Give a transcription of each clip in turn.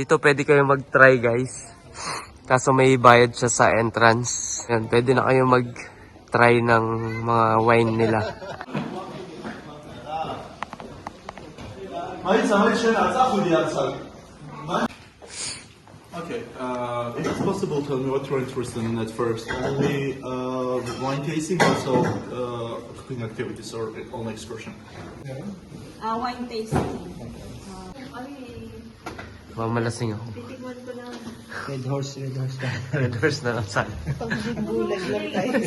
Dito pwede kayo mag-try guys. Kaso may bayad siya sa entrance. Yan, pwede na kayo mag-try ng mga wine nila. Okay, if it's possible, tell me what you're interested in at first. Only wine tasting, also cooking activities, or only excursion? Wine tasting. Mamalasing ako. Titikman ko lang. Red horse ka. Red horse na lang sana. Bulag lang tayo.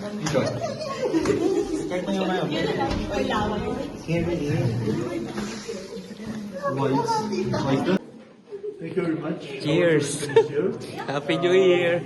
Enjoy. Start mo yung mayo. Here it is. Thank you very much. Cheers. Happy New Year.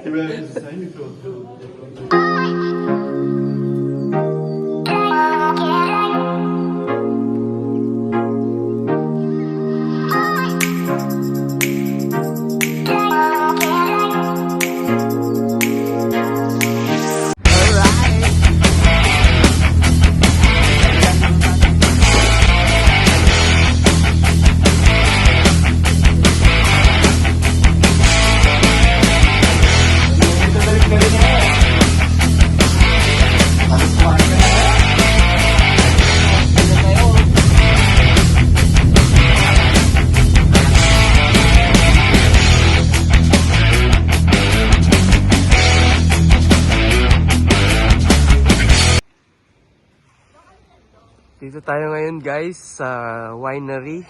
Dito tayo ngayon guys sa winery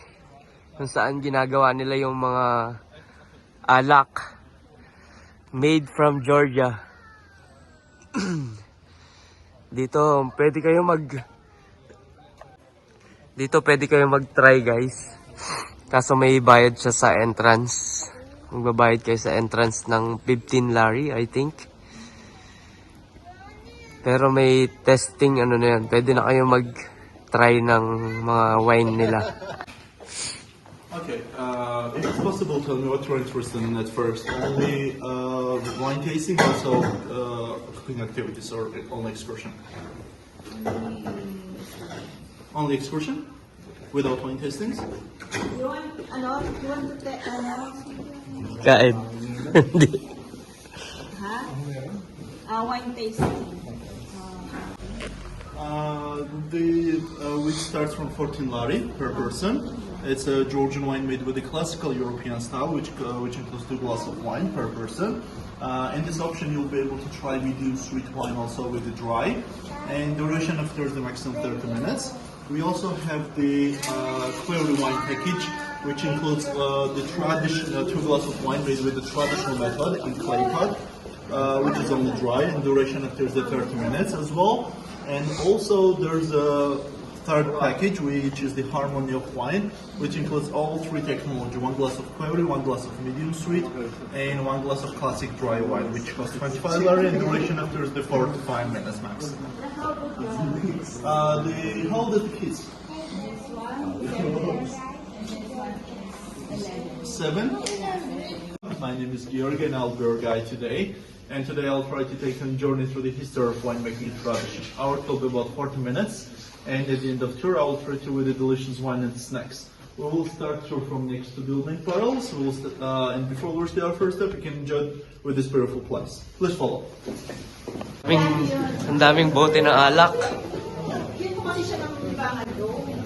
kung saan ginagawa nila yung mga alak made from Georgia. Dito pwede kayo mag-try guys. Kaso may bayad siya sa entrance. Magbabayad kayo sa entrance ng 15 lari I think. Pero may testing ano na yan. Pwede na kayo mag-try ng mga wine nila. Okay, if it's possible, tell me what you're interested in at first. Only wine tasting, also cooking activities, or only excursion? Only excursion? Without wine tastings? You want to Kain. wine tasting. Which starts from 14 lari per person. It's a Georgian wine made with the classical European style, which includes 2 glasses of wine per person. In this option, you'll be able to try medium sweet wine also with the dry, and duration of the maximum 30 minutes. We also have the clearly wine package, which includes the traditional 2 glasses of wine made with the traditional method in clay pot, which is only dry, and duration of the 30 minutes as well. And also there's a third package, which is the Harmony of Wine, which includes all 3 technology: 1 glass of quavery, 1 glass of medium sweet, and 1 glass of classic dry wine, which costs 25 lari, and duration of the 45 minutes max. How old is the kids? 7. My name is Georg, and I'll be your guide today. And today I'll try to take a journey through the history of winemaking tradition. Our tour will be about 40 minutes, and at the end of the tour I'll treat you with the delicious wine and snacks. We will start tour from next to building Pearls, and before we start our first step, you can enjoy with this beautiful place. Please follow. Ang daming bote ng alak. Yun po kasi siya ng libangan doon.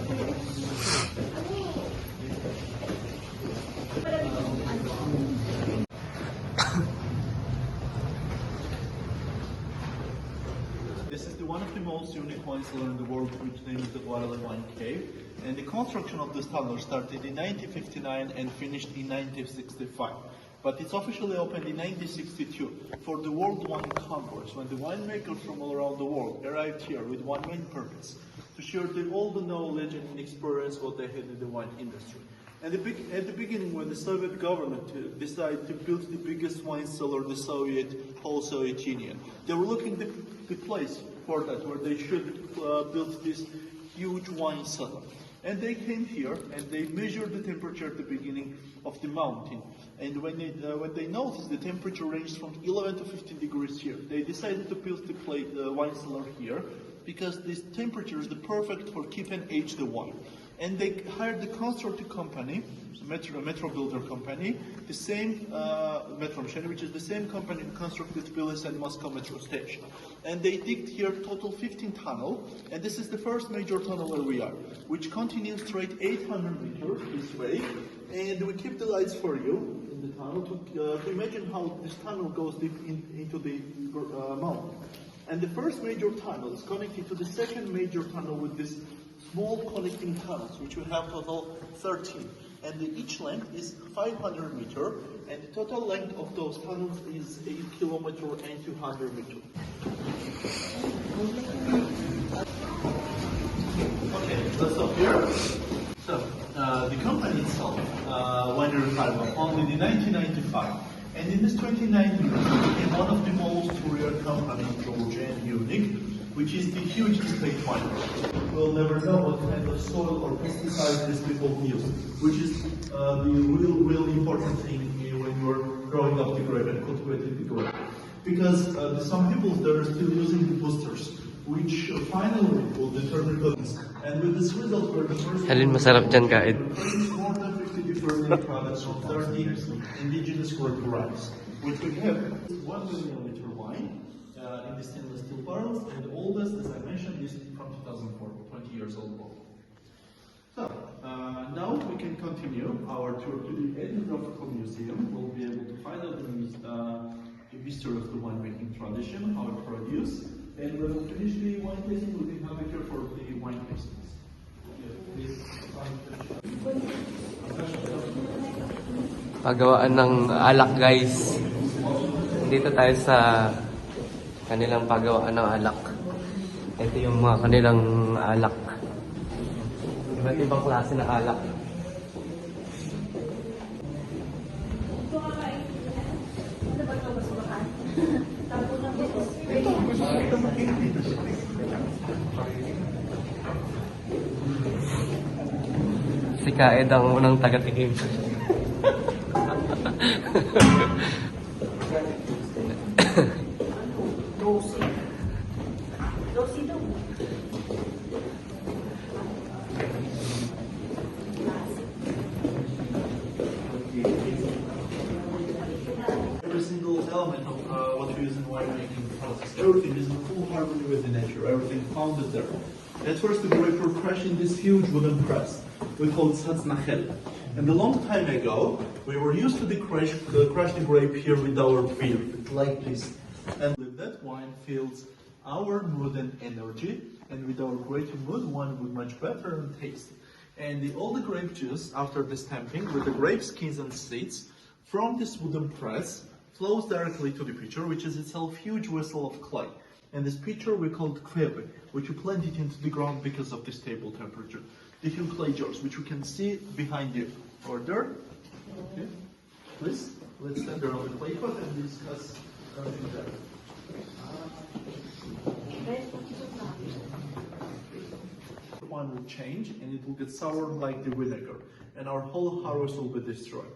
This is one of the most unique wine cellars in the world, which name is the Guarale Wine Cave. And the construction of this tunnel started in 1959 and finished in 1965. But it's officially opened in 1962 for the World Wine Congress, when the winemakers from all around the world arrived here with one main purpose: to share all the knowledge and experience what they had in the wine industry. And at the beginning, when the Soviet government decided to build the biggest wine cellar in the whole Soviet Union, they were looking the place for that, where they should build this huge wine cellar. And they came here and they measured the temperature at the beginning of the mountain. And when they noticed the temperature ranged from 11 to 15 degrees here, they decided to build the wine cellar here, because this temperature is the perfect for keep and age the wine. And they hired the constructing company, Metro Builder Company, the same Metro Machine, which is the same company that constructed Tbilisi and Moscow Metro Station. And they digged here total 15 tunnel, and this is the first major tunnel where we are, which continues straight 800 meters this way. And we keep the lights for you in the tunnel to imagine how this tunnel goes deep into the mountain. And the first major tunnel is connected to the second major tunnel with this small connecting tunnels, which we have total 13. And each length is 500 meter, and the total length of those tunnels is 8 kilometer and 200 meter. Okay, let's stop here. So, the company itself, Winery Carnival, founded in 1995. And in this 2019, it became one of the most rare companies in Georgia and unique, which is the huge estate winery. We'll never know what kind of soil or pesticides these people use, which is the real important thing when you're growing up the grape and cultivating the grape. Because some people there are still using the boosters, which finally will determine goods. And with this result, we're the first Alin masarap dyan, Kaed? more than 50 different products from 30 indigenous grape varieties, which we have 1 million liter wine in the stainless steel barrels, and the oldest, as I mentioned, is from 2004, 20 years old bottle. So, now we can continue our tour to the Ethnographical Museum. We'll be able to find out the history of the winemaking tradition, how it produced, and when we finish the wine tasting, we can have a tour for the wine tastings. Pagawaan ng alak, guys. Dito tayo sa kanilang pagawaan ng alak. Ito yung mga kanilang alak. Iba't ibang klase ng alak. Si Kaed ang unang taga-tikim. Every single element of what we use in winemaking process, everything is in full harmony with the nature, everything founded there. At first, the grape were crushed in this huge wooden press. We call it satznachel. And a long time ago, we were used to crush the grape here with our beard, like this. And with that, wine fills our mood and energy, and with our greater mood, wine would much better and taste. And all the grape juice, after the stamping, with the grape skins and seeds, from this wooden press, flows directly to the pitcher, which is itself a huge vessel of clay. And this pitcher we call kvebe, which we plant it into the ground because of the stable temperature. The huge clay jars, which we can see behind you. Order. Okay. Please, let's stand around the clay pot and discuss everything there. The wine will change and it will get sour like the vinegar, and our whole harvest will be destroyed.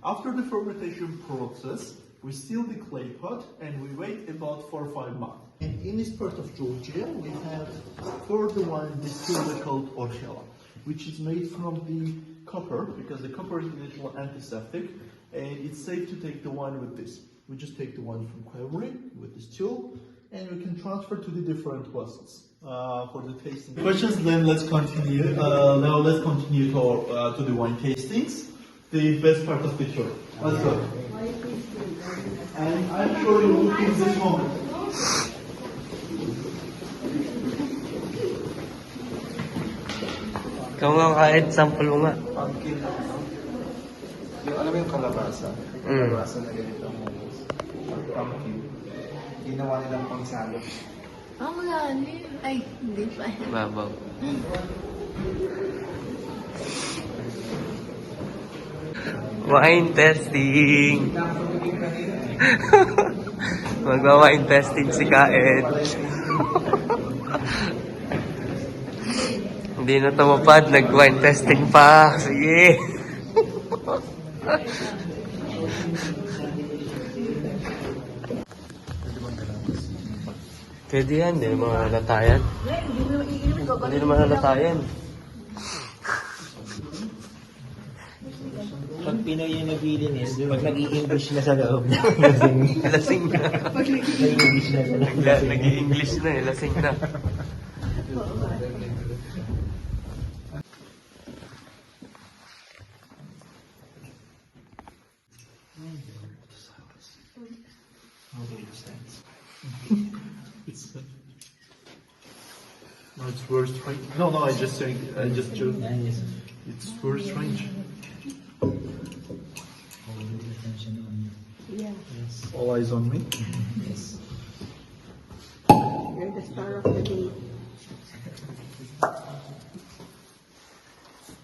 After the fermentation process, we seal the clay pot and we wait about 4 or 5 months. And in this part of Georgia, we have for the wine distilled called orchela, which is made from the copper, because the copper is a natural antiseptic, and it's safe to take the wine with this. We just take the wine from Quevery with this tool, and we can transfer to the different vessels for the tasting. Questions? Then let's continue. Now let's continue to the wine tastings, the best part of the tour. Let's go. And I'm sure you will feel this moment. Ikaw nga, Kaed, sample mo nga. Pumpkin, ano? Yung alam mo yung kalabasa? Kalabasa na ganito ang pumpkin. Ginawa nilang pangsalo. Malalim. Ay, hindi pa. Babaw. Wine testing! Magwa-wine testing si Kaed. Hindi na tumapad, nag-wine testing pa. Sige. Pwede yan, hindi naman halata yan. Hindi naman halata yan. Pag Pinoy yung naglilinis, pag nag-i-English na sa loob, lasing. Lasing na. Nag-i-English na sa loob. Nag-i-English na eh, lasing na. No, it's very strange. No, I just think, I just joke. Yes. It's very strange. Yeah. All eyes on me. Yes. You're the star of the day.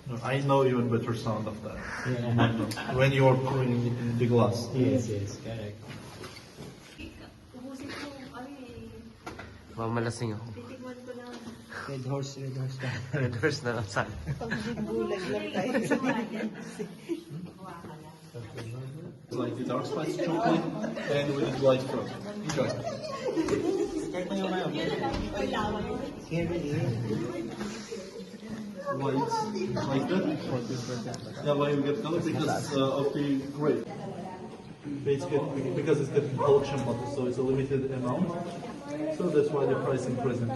No, I know even better sound of that. Yeah. When you are pouring it in the glass. Yes, correct. Ubusin ko, ay, Mamalasing ako. titigman ko lang. Red horse ka. Red horse na lang sana. Gulag lang tayo. Like the dark spice chocolate and with the white fruit. Enjoy. Why it's like that? Yeah, why you get color? Because of the grape. Basically, because it's the collection bottle, so it's a limited amount. So that's why the pricing present.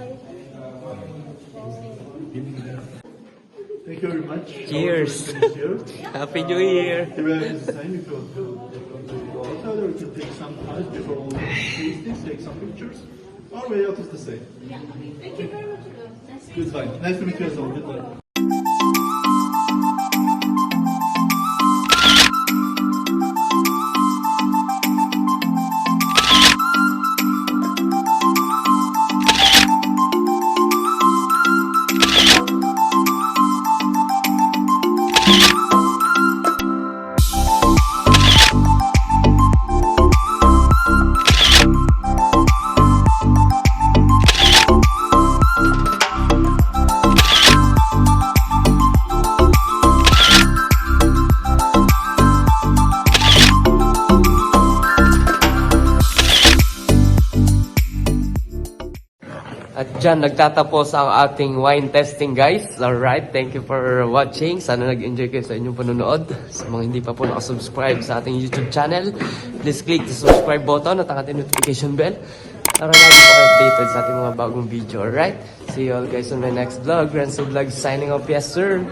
Thank you very much. Cheers. Cheers. Happy New Year! The rest is the same. If you want to go outside, or you can take some time before all the tasting, take some pictures. Our way out is the same. Thank you very much. Goodbye. Nice to meet you as well. Goodbye. At dyan, nagtatapos ang ating wine testing, guys. Alright, thank you for watching. Sana nag-enjoy kayo sa inyong panonood. Sa mga hindi pa po nakasubscribe sa ating YouTube channel, please click the subscribe button at ang ating notification bell para lagi po kayo updated sa ating mga bagong video. Alright, see you all guys on my next vlog. Renzo Vlog signing off. Yes, sir.